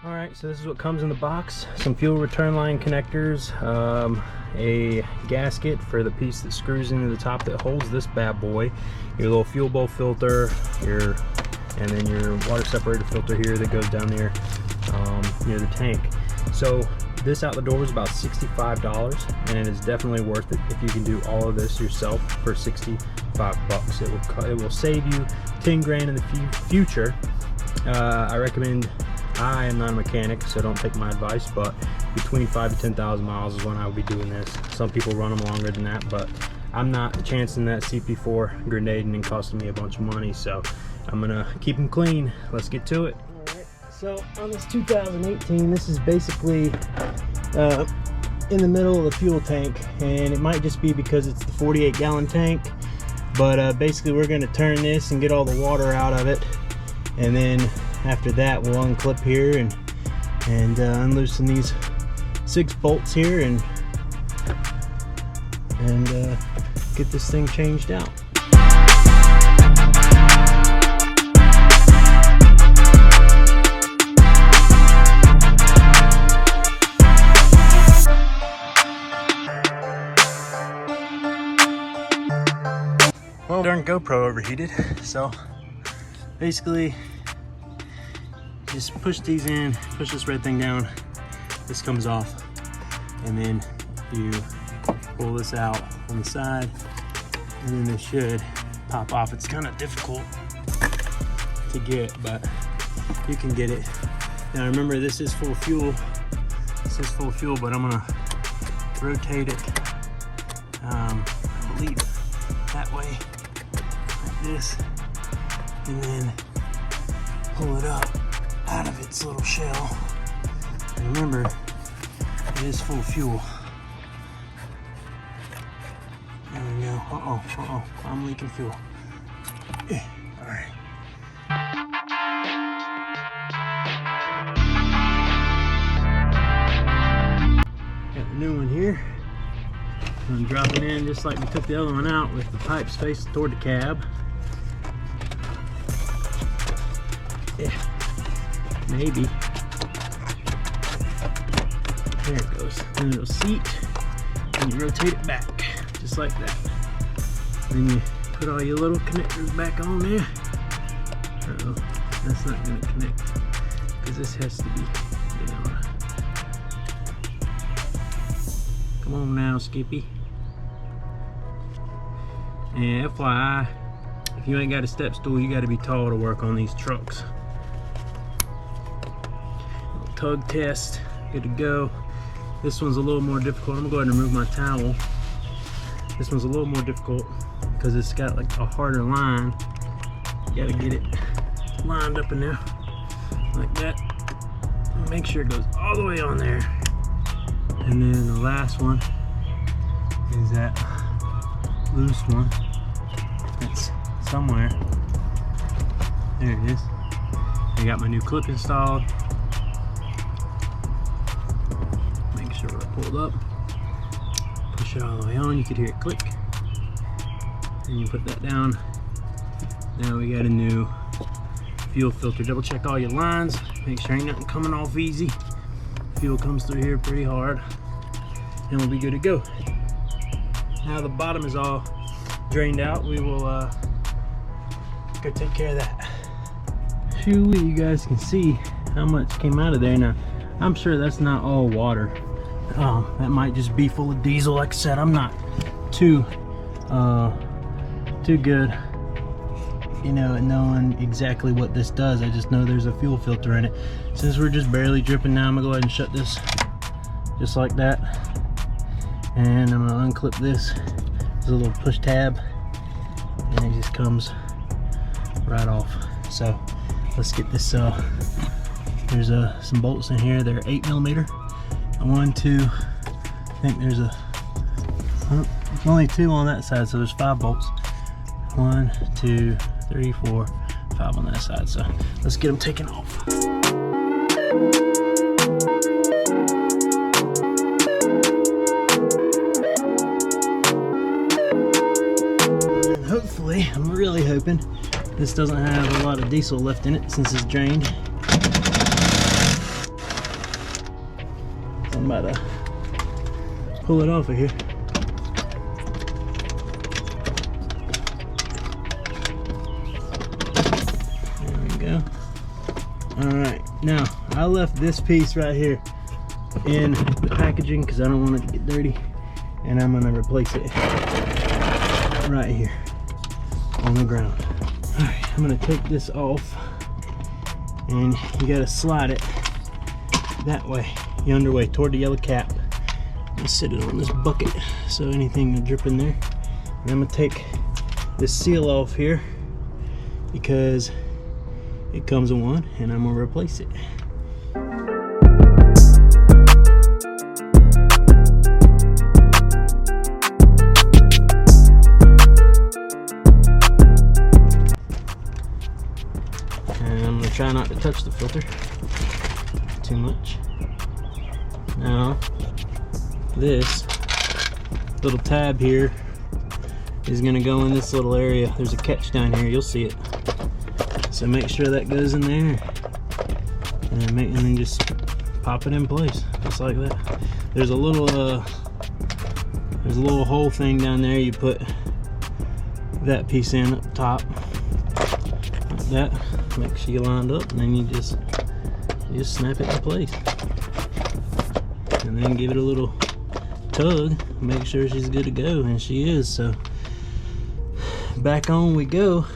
Alright, so this is what comes in the box. Some fuel return line connectors, a gasket for the piece that screws into the top that holds this bad boy, your little fuel bowl filter, and then your water separator filter here that goes down there near the tank. So this out the door was about $65, and it is definitely worth it if you can do all of this yourself for 65 bucks. It will save you 10 grand in the future. I recommend, I am not a mechanic, so don't take my advice, but between 5 to 10,000 miles is when I would be doing this. Some people run them longer than that, but I'm not chancing that CP4 grenading and costing me a bunch of money, so I'm gonna keep them clean. Let's get to it. Alright, so on this 2018, this is basically in the middle of the fuel tank, and it might just be because it's the 48-gallon tank, but basically we're gonna turn this and get all the water out of it, and then after that we'll unclip here and unloosen these 6 bolts here and get this thing changed out. Well, darn GoPro overheated, so basically just push these in, push this red thing down, this comes off, and then you pull this out on the side, and then this should pop off. It's kind of difficult to get, but you can get it. Now remember, this is full fuel. This is full fuel, but I'm gonna rotate it, I believe, that way, like this, and then pull it up out of its little shell. And remember, it is full fuel. There we go. Uh-oh, I'm leaking fuel. All right. Got the new one here. I'm dropping in just like we took the other one out, with the pipes facing toward the cab. Yeah. Maybe. There it goes. Then it'll seat, and you rotate it back, just like that. Then you put all your little connectors back on there. Uh-oh, that's not gonna connect, because this has to be down. Come on now, Skippy. And FYI, if you ain't got a step stool, you gotta be tall to work on these trucks. Tug test, good to go. This one's a little more difficult. I'm gonna go ahead and remove my towel. This one's a little more difficult because it's got like a harder line. You gotta get it lined up in there like that. Make sure it goes all the way on there. And then the last one is that loose one. It's somewhere. There it is. I got my new clip installed. Sure, pulled up, push it all the way on, you could hear it click, and you put that down. Now we got a new fuel filter. Double check all your lines, make sure ain't nothing coming off easy. Fuel comes through here pretty hard, and we'll be good to go. Now the bottom is all drained out, we will go take care of that. Phew, you guys can see how much came out of there. Now I'm sure that's not all water. That might just be full of diesel. Like I said, I'm not too good, you know, at knowing exactly what this does. I just know there's a fuel filter in it. Since we're just barely dripping now, I'm gonna go ahead and shut this just like that, and I'm gonna unclip this. There's a little push tab, and it just comes right off. So let's get this. There's some bolts in here. They're 8mm. 1, 2, I think there's only 2 on that side, so there's 5 bolts. 1, 2, 3, 4, 5 on that side. So let's get them taken off. And hopefully, I'm really hoping this doesn't have a lot of diesel left in it since it's drained. I'm about to pull it off of here. There we go. Alright, now I left this piece right here in the packaging because I don't want it to get dirty, and I'm going to replace it right here on the ground. Alright, I'm going to take this off, and you got to slide it that way, the underway toward the yellow cap, and sit it on this bucket so anything will drip in there. And I'm going to take this seal off here because it comes in one, and I'm going to replace it. Try not to touch the filter too much. Now, this little tab here is going to go in this little area. There's a catch down here, you'll see it. So make sure that goes in there, and then just pop it in place, just like that. There's a little hole thing down there. You put that piece in up top, like that. Make sure you lined up, and then you just snap it in place, and then give it a little tug, make sure she's good to go, and she is. So back on we go.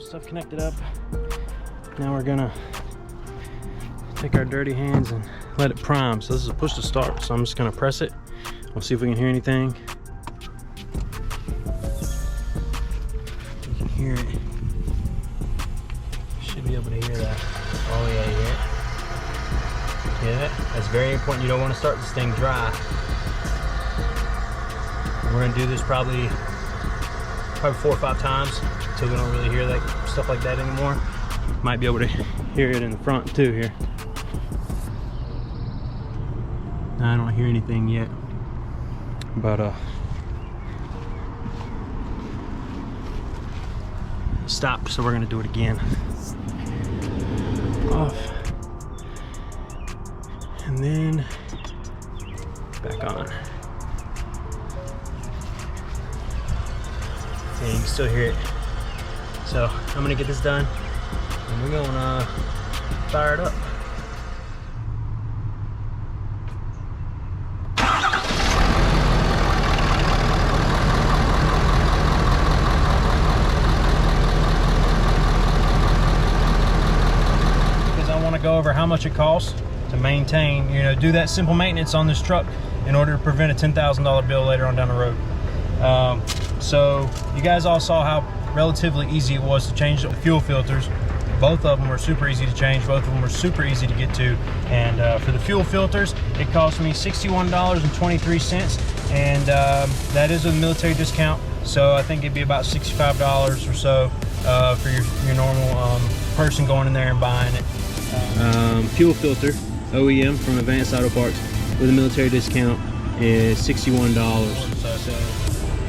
Stuff connected up. Now we're gonna take our dirty hands and let it prime. So this is a push to start, so I'm just gonna press it. We'll see if we can hear anything. You can hear it. Should be able to hear that. Oh yeah, you hear it? Hear that? That's very important. You don't want to start this thing dry. And we're gonna do this probably 4 or 5 times until we don't really hear that stuff like that anymore. Might be able to hear it in the front too here. I don't hear anything yet, but stopped, so we're gonna do it again. Off, and then back on. Yeah, you can still hear it. So I'm gonna get this done, and we're gonna fire it up. Because I want to go over how much it costs to maintain, do that simple maintenance on this truck in order to prevent a $10,000 bill later on down the road. So you guys all saw how relatively easy it was to change the fuel filters. Both of them were super easy to change. Both of them were super easy to get to. And for the fuel filters, it cost me $61.23, and that is a military discount. So I think it'd be about $65 or so for your normal person going in there and buying it. Fuel filter, OEM from Advanced Auto Parts with a military discount is $61. So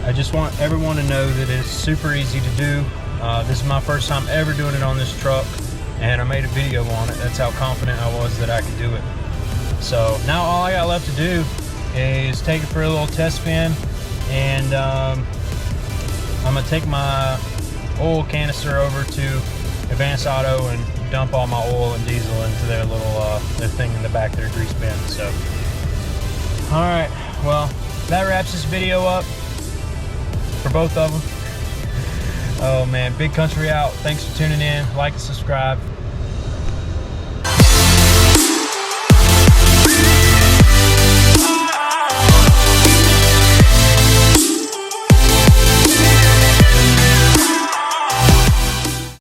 I just want everyone to know that it's super easy to do. This is my first time ever doing it on this truck, and I made a video on it. That's how confident I was that I could do it. So now all I got left to do is take it for a little test spin, and I'm gonna take my oil canister over to Advanced Auto and dump all my oil and diesel into their little their thing in the back, their grease bin. So all right, well, that wraps this video up for both of them. Oh man, Big Country out. Thanks for tuning in. Like and subscribe.